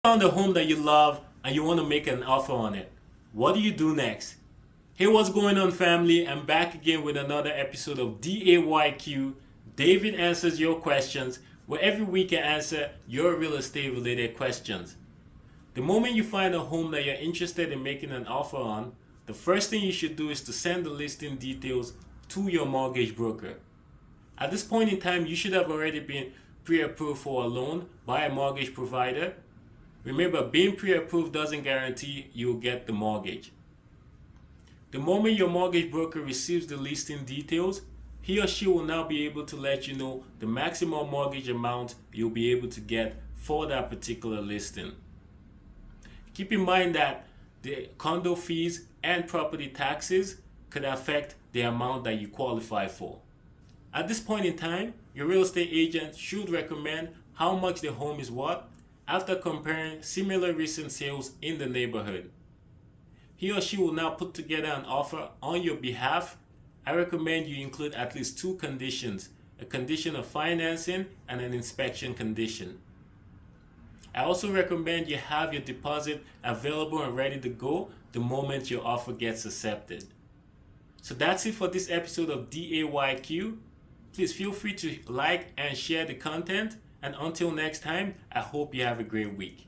Found a home that you love and you want to make an offer on it. What do you do next? Hey, what's going on, family? I'm back again with another episode of DAYQ. David answers your questions, where every week I answer your real estate related questions. The moment you find a home that you're interested in making an offer on, the first thing you should do is to send the listing details to your mortgage broker. At this point in time, you should have already been pre-approved for a loan by a mortgage provider. Remember, being pre-approved doesn't guarantee you'll get the mortgage. The moment your mortgage broker receives the listing details, he or she will now be able to let you know the maximum mortgage amount you'll be able to get for that particular listing. Keep in mind that the condo fees and property taxes could affect the amount that you qualify for. At this point in time, your real estate agent should recommend how much the home is worth after comparing similar recent sales in the neighborhood. He or she will now put together an offer on your behalf. I recommend you include at least two conditions: a condition of financing and an inspection condition. I also recommend you have your deposit available and ready to go the moment your offer gets accepted. So that's it for this episode of DAYQ. Please feel free to like and share the content. And until next time, I hope you have a great week.